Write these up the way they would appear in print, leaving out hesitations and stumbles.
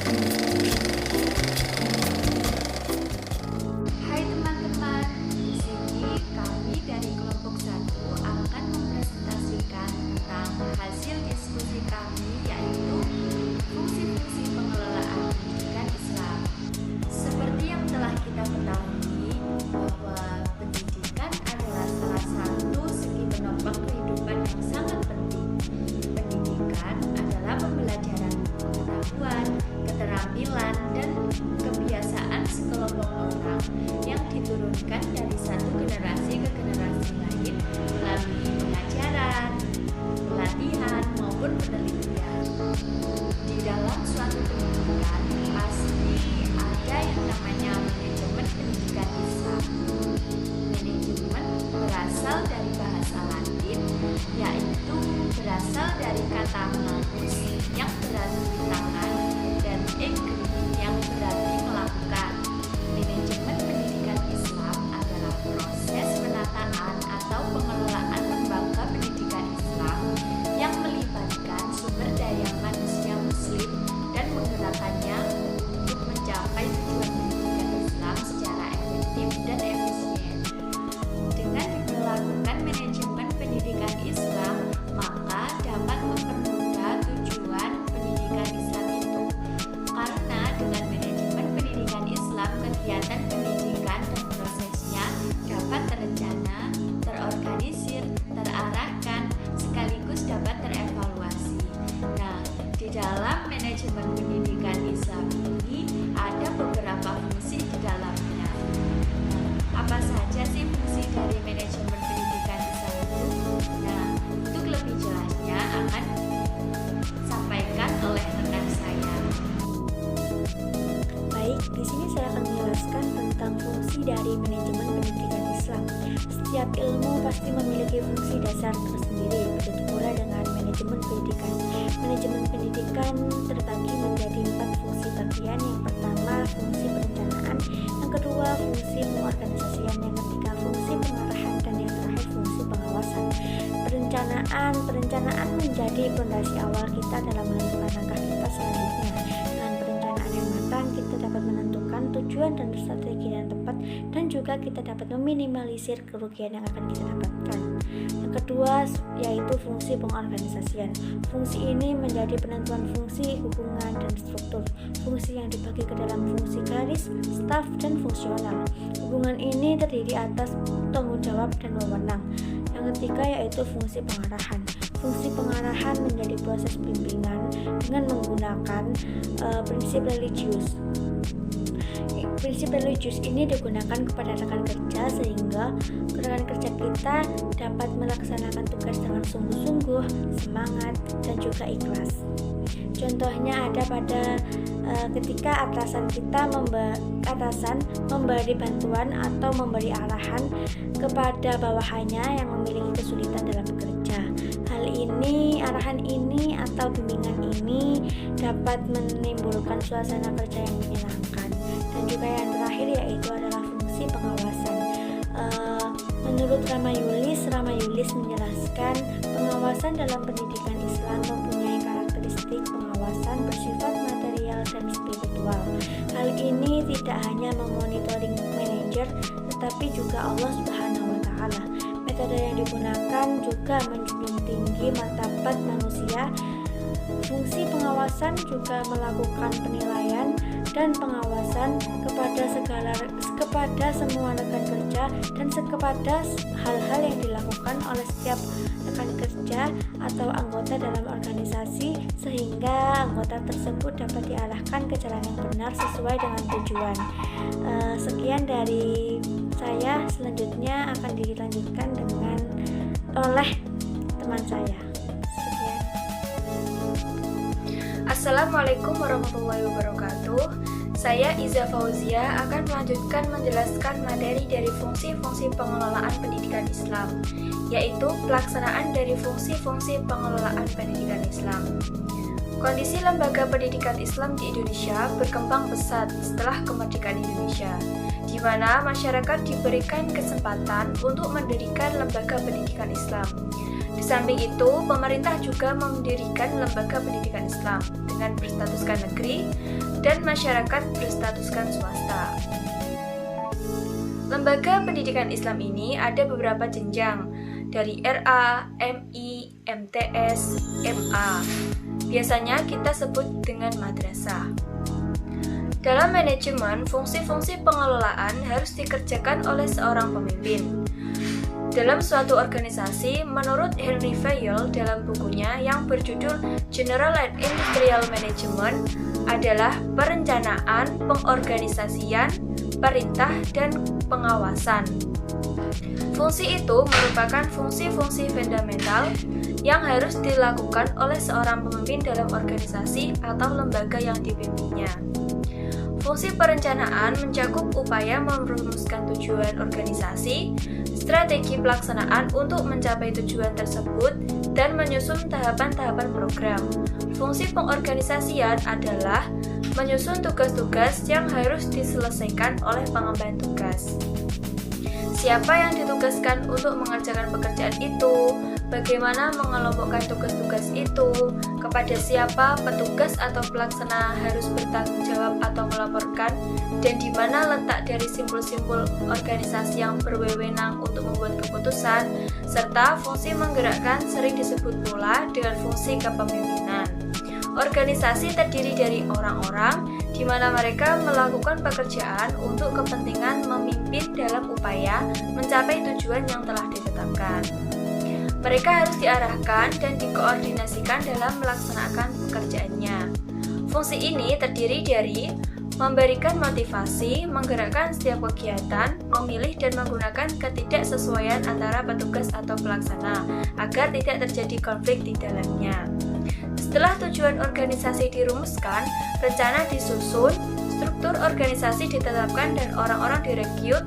Hai teman-teman, di sini kami dari kelompok 1 akan mempresentasikan tentang hasil diskusi kami, yaitu fungsi-fungsi pengelolaan pendidikan Islam. Seperti yang telah kita ketahui bahwa pendidikan adalah salah satu segi penopang kehidupan yang sangat penting. Pendidikan adalah pembelajaran pengetahuan, keterampilan, dan kebiasaan sekelompok orang yang diturunkan dari satu generasi ke generasi lain melalui pengajaran, pelatihan, maupun penelitian. Di dalam suatu pendidikan pasti ada yang namanya manajemen pendidikan Islam. Manajemen berasal dari bahasa Latin, yaitu berasal dari kata manus yang berarti tangan dan egri yang berarti melakukan. Manajemen pendidikan Islam adalah proses penataan atau pengelolaan lembaga pendidikan Islam yang melibatkan sumber daya manusia muslim dan menggerakkannya untuk mencapai tujuan pendidikan Islam secara efektif dan efisien. Dengan diberlakukan manajemen pendidikan Islam, maka dapat mempermudah tujuan pendidikan Islam itu. Karena dengan manajemen pendidikan Islam, kegiatan pendidikan dan prosesnya dapat terencana, terorganisir, terarahkan, sekaligus dapat terevaluasi. Nah, di dalam manajemen pendidikan Islam ini ada beberapa fungsi di dalamnya. Apa saja sih fungsi dari manajemen pendidikan Islam itu? Nah, untuk lebih jelasnya akan disampaikan oleh rekan saya. Baik, di sini saya akan menjelaskan tentang fungsi dari manajemen pendidikan Islam. Setiap ilmu pasti memiliki fungsi dasar tersendiri, begitu pula dengan manajemen pendidikan. Manajemen pendidikan terbagi menjadi 4 fungsi bagian. Yang pertama, fungsi perencanaan, yang kedua, fungsi pengorganisasian, yang ketiga, fungsi pengarahan, dan yang terakhir, fungsi pengawasan. Perencanaan menjadi fondasi awal kita dalam menentukan langkah kita selanjutnya. Dengan perencanaan yang matang, kita dapat menentukan tujuan dan strategi yang tepat, dan juga kita dapat meminimalisir kerugian yang akan kita dapatkan. Yang kedua yaitu fungsi pengorganisasian. Fungsi ini menjadi penentuan fungsi, hubungan, dan struktur. Fungsi yang dibagi ke dalam fungsi garis, staf, dan fungsional. Hubungan ini terdiri atas tanggung jawab dan wewenang. Yang ketiga yaitu fungsi pengarahan. Fungsi pengarahan menjadi proses bimbingan dengan menggunakan prinsip religius. Prinsip religius ini digunakan kepada rekan kerja sehingga rekan kerja kita dapat melaksanakan tugas dengan sungguh-sungguh, semangat, dan juga ikhlas. Contohnya ada pada ketika atasan memberi bantuan atau memberi arahan kepada bawahannya yang memiliki kesulitan dalam bekerja. Arahan ini atau bimbingan ini dapat menimbulkan suasana kerja yang menyenangkan. Dan juga yang terakhir yaitu adalah fungsi pengawasan. Menurut Ramayulis menjelaskan pengawasan dalam pendidikan Islam mempunyai karakteristik pengawasan bersifat material dan spiritual. Hal ini tidak hanya memonitoring manajer, tetapi juga Allah Subhanahu wa Ta'ala. Metode yang digunakan juga menjunjung tinggi martabat manusia. Fungsi pengawasan juga melakukan penilaian dan pengawasan kepada semua rekan kerja dan kepada hal-hal yang dilakukan oleh setiap rekan kerja atau anggota dalam organisasi sehingga anggota tersebut dapat diarahkan ke jalan yang benar sesuai dengan tujuan. Sekian dari saya, selanjutnya akan dilanjutkan oleh teman saya. Assalamualaikum warahmatullahi wabarakatuh. Saya Iza Fauzia akan melanjutkan menjelaskan materi dari fungsi-fungsi pengelolaan pendidikan Islam, yaitu pelaksanaan dari fungsi-fungsi pengelolaan pendidikan Islam. Kondisi lembaga pendidikan Islam di Indonesia berkembang pesat setelah kemerdekaan Indonesia, di mana masyarakat diberikan kesempatan untuk mendirikan lembaga pendidikan Islam. Di samping itu, pemerintah juga mendirikan lembaga pendidikan Islam dengan berstatuskan negeri, dan masyarakat berstatuskan swasta. Lembaga pendidikan Islam ini ada beberapa jenjang, dari RA, MI, MTS, MA. Biasanya kita sebut dengan madrasah. Dalam manajemen, fungsi-fungsi pengelolaan harus dikerjakan oleh seorang pemimpin. Dalam suatu organisasi, menurut Henry Fayol dalam bukunya yang berjudul General and Industrial Management adalah perencanaan, pengorganisasian, perintah, dan pengawasan. Fungsi itu merupakan fungsi-fungsi fundamental yang harus dilakukan oleh seorang pemimpin dalam organisasi atau lembaga yang dipimpinnya. Fungsi perencanaan mencakup upaya merumuskan tujuan organisasi, strategi pelaksanaan untuk mencapai tujuan tersebut, dan menyusun tahapan-tahapan program. Fungsi pengorganisasian adalah menyusun tugas-tugas yang harus diselesaikan oleh pengemban tugas. Siapa yang ditugaskan untuk mengerjakan pekerjaan itu, bagaimana mengelompokkan tugas-tugas itu, kepada siapa petugas atau pelaksana harus bertanggung jawab atau melaporkan, dan di mana letak dari simpul-simpul organisasi yang berwenang untuk membuat keputusan, serta fungsi menggerakkan sering disebut pula dengan fungsi kepemimpinan. Organisasi terdiri dari orang-orang di mana mereka melakukan pekerjaan untuk kepentingan memimpin dalam upaya mencapai tujuan yang telah ditetapkan. Mereka harus diarahkan dan dikoordinasikan dalam melaksanakan pekerjaannya. Fungsi ini terdiri dari memberikan motivasi, menggerakkan setiap kegiatan, memilih dan menggunakan ketidaksesuaian antara petugas atau pelaksana agar tidak terjadi konflik di dalamnya. Setelah tujuan organisasi dirumuskan, rencana disusun, struktur organisasi ditetapkan dan orang-orang direkrut.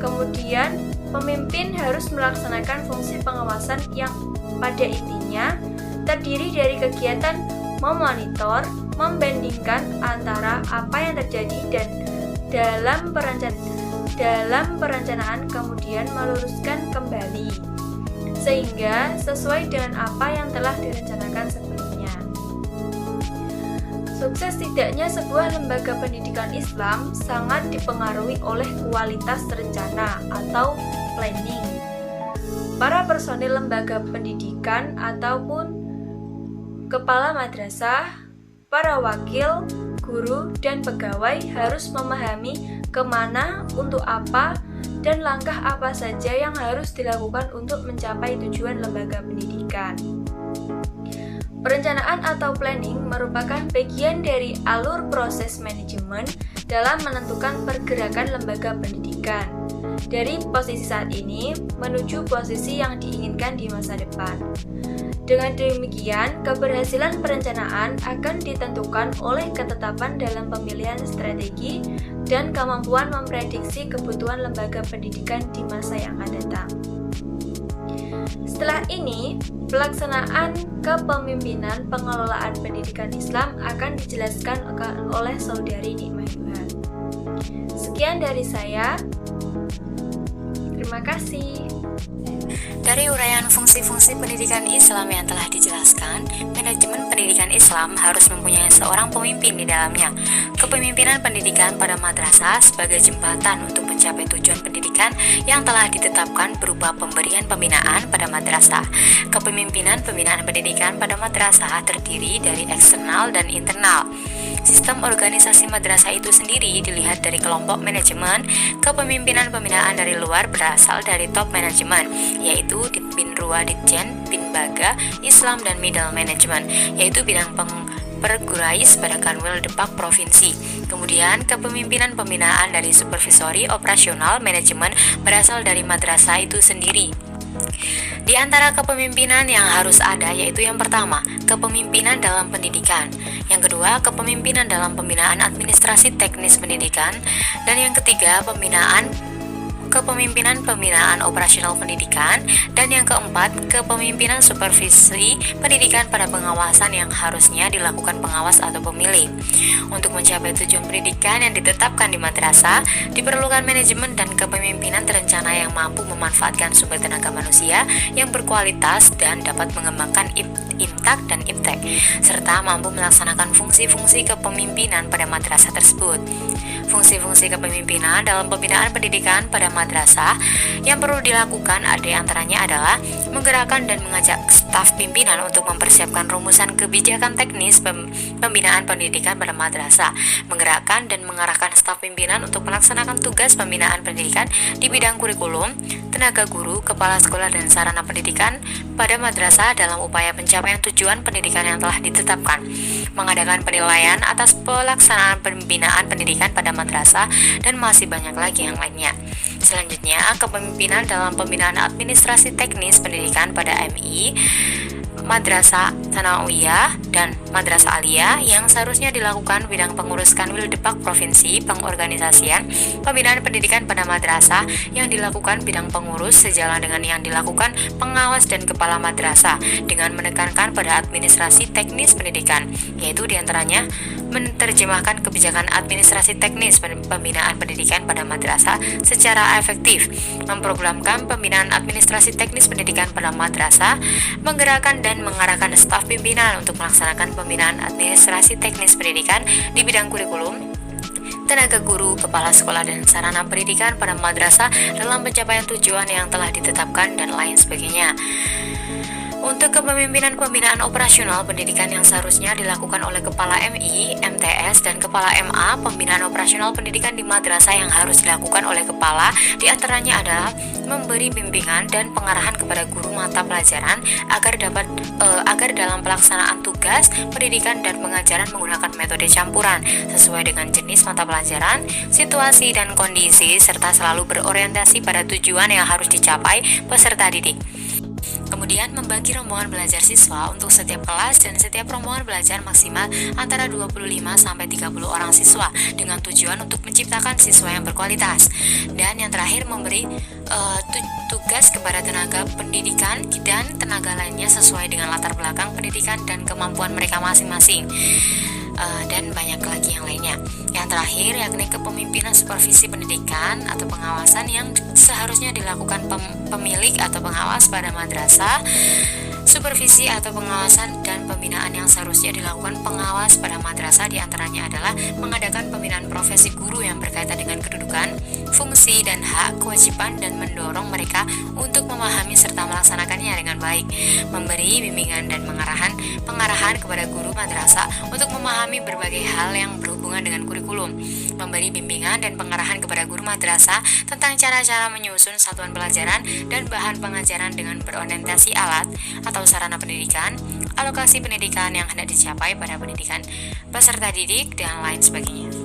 Kemudian, pemimpin harus melaksanakan fungsi pengawasan yang pada intinya terdiri dari kegiatan memonitor, membandingkan antara apa yang terjadi dan dalam perencanaan kemudian meluruskan kembali sehingga sesuai dengan apa yang telah direncanakan sebelumnya. Sukses tidaknya sebuah lembaga pendidikan Islam sangat dipengaruhi oleh kualitas rencana atau planning. Para personil lembaga pendidikan ataupun kepala madrasah, para wakil, guru, dan pegawai harus memahami kemana, untuk apa, dan langkah apa saja yang harus dilakukan untuk mencapai tujuan lembaga pendidikan. Perencanaan atau planning merupakan bagian dari alur proses manajemen dalam menentukan pergerakan lembaga pendidikan dari posisi saat ini menuju posisi yang diinginkan di masa depan. Dengan demikian, keberhasilan perencanaan akan ditentukan oleh ketetapan dalam pemilihan strategi dan kemampuan memprediksi kebutuhan lembaga pendidikan di masa yang akan datang. Setelah ini, pelaksanaan kepemimpinan pengelolaan pendidikan Islam akan dijelaskan oleh Saudari Nikmahyuhan. Sekian dari saya. Terima kasih. Dari uraian fungsi-fungsi pendidikan Islam yang telah dijelaskan, manajemen pendidikan Islam harus mempunyai seorang pemimpin di dalamnya. Kepemimpinan pendidikan pada madrasah sebagai jembatan untuk mencapai tujuan pendidikan yang telah ditetapkan berupa pemberian pembinaan pada madrasah. Kepemimpinan pembinaan pendidikan pada madrasah terdiri dari eksternal dan internal. Sistem organisasi madrasah itu sendiri dilihat dari kelompok manajemen. Kepemimpinan pembinaan dari luar berasal dari top manajemen, yaitu Binrua Ditjen, Binbaga, Islam dan Middle Management, yaitu bidang pergurais pada Kanwil Depak Provinsi. Kemudian kepemimpinan pembinaan dari Supervisory Operasional Manajemen berasal dari madrasah itu sendiri. Di antara kepemimpinan yang harus ada yaitu yang pertama, kepemimpinan dalam pendidikan, yang kedua, kepemimpinan dalam pembinaan administrasi teknis pendidikan, dan yang ketiga, pembinaan kepemimpinan pembinaan operasional pendidikan, dan yang keempat, kepemimpinan supervisi pendidikan pada pengawasan yang harusnya dilakukan pengawas atau pemilih. Untuk mencapai tujuan pendidikan yang ditetapkan di madrasah, diperlukan manajemen dan kepemimpinan terencana yang mampu memanfaatkan sumber tenaga manusia yang berkualitas dan dapat mengembangkan imtak dan iptek, serta mampu melaksanakan fungsi-fungsi kepemimpinan pada madrasah tersebut. Fungsi-fungsi kepemimpinan dalam pembinaan pendidikan pada madrasah yang perlu dilakukan antaranya adalah menggerakkan dan mengajak staf pimpinan untuk mempersiapkan rumusan kebijakan teknis pembinaan pendidikan pada madrasah, menggerakkan dan mengarahkan staf pimpinan untuk melaksanakan tugas pembinaan pendidikan di bidang kurikulum, tenaga guru, kepala sekolah, dan sarana pendidikan pada madrasah dalam upaya pencapaian tujuan pendidikan yang telah ditetapkan, mengadakan penilaian atas pelaksanaan pembinaan pendidikan pada madrasah, dan masih banyak lagi yang lainnya. Selanjutnya, kepemimpinan dalam pembinaan administrasi teknis pendidikan pada MI, Madrasah Tsanawiyah, dan Madrasah Aliyah yang seharusnya dilakukan bidang pengurus Kanwil Depak Provinsi Pengorganisasian Pembinaan Pendidikan pada madrasah yang dilakukan bidang pengurus sejalan dengan yang dilakukan pengawas dan kepala madrasah dengan menekankan pada administrasi teknis pendidikan, yaitu diantaranya menerjemahkan kebijakan administrasi teknis pembinaan pendidikan pada madrasah secara efektif, memprogramkan pembinaan administrasi teknis pendidikan pada madrasah, menggerakkan dan mengarahkan staf pimpinan untuk melaksanakan pembinaan administrasi teknis pendidikan di bidang kurikulum, tenaga guru, kepala sekolah, dan sarana pendidikan pada madrasah dalam pencapaian tujuan yang telah ditetapkan, dan lain sebagainya. Untuk kepemimpinan pembinaan operasional pendidikan yang seharusnya dilakukan oleh Kepala MI, MTS, dan Kepala MA, pembinaan operasional pendidikan di madrasah yang harus dilakukan oleh Kepala diantaranya adalah memberi bimbingan dan pengarahan kepada guru mata pelajaran agar dalam pelaksanaan tugas pendidikan dan pengajaran menggunakan metode campuran sesuai dengan jenis mata pelajaran, situasi, dan kondisi, serta selalu berorientasi pada tujuan yang harus dicapai peserta didik. Kemudian membagi rombongan belajar siswa untuk setiap kelas, dan setiap rombongan belajar maksimal antara 25-30 orang siswa dengan tujuan untuk menciptakan siswa yang berkualitas. Dan yang terakhir, memberi tugas kepada tenaga pendidikan dan tenaga lainnya sesuai dengan latar belakang pendidikan dan kemampuan mereka masing-masing. Dan banyak lagi yang lainnya. Yang terakhir yakni kepemimpinan supervisi pendidikan atau pengawasan yang seharusnya dilakukan pemilik atau pengawas pada madrasah. Supervisi atau pengawasan dan pembinaan yang seharusnya dilakukan pengawas pada madrasah diantaranya adalah mengadakan pembinaan profesi guru yang berkaitan dengan kedudukan, fungsi, dan hak, kewajiban, dan mendorong mereka untuk memahami serta melaksanakannya dengan baik, memberi bimbingan dan pengarahan kepada guru madrasah untuk memahami berbagai hal yang berhubungan dengan kurikulum, memberi bimbingan dan pengarahan kepada guru madrasah tentang cara-cara menyusun satuan pelajaran dan bahan pengajaran dengan berorientasi alat atau sarana pendidikan, alokasi pendidikan yang hendak dicapai pada pendidikan peserta didik, dan lain sebagainya.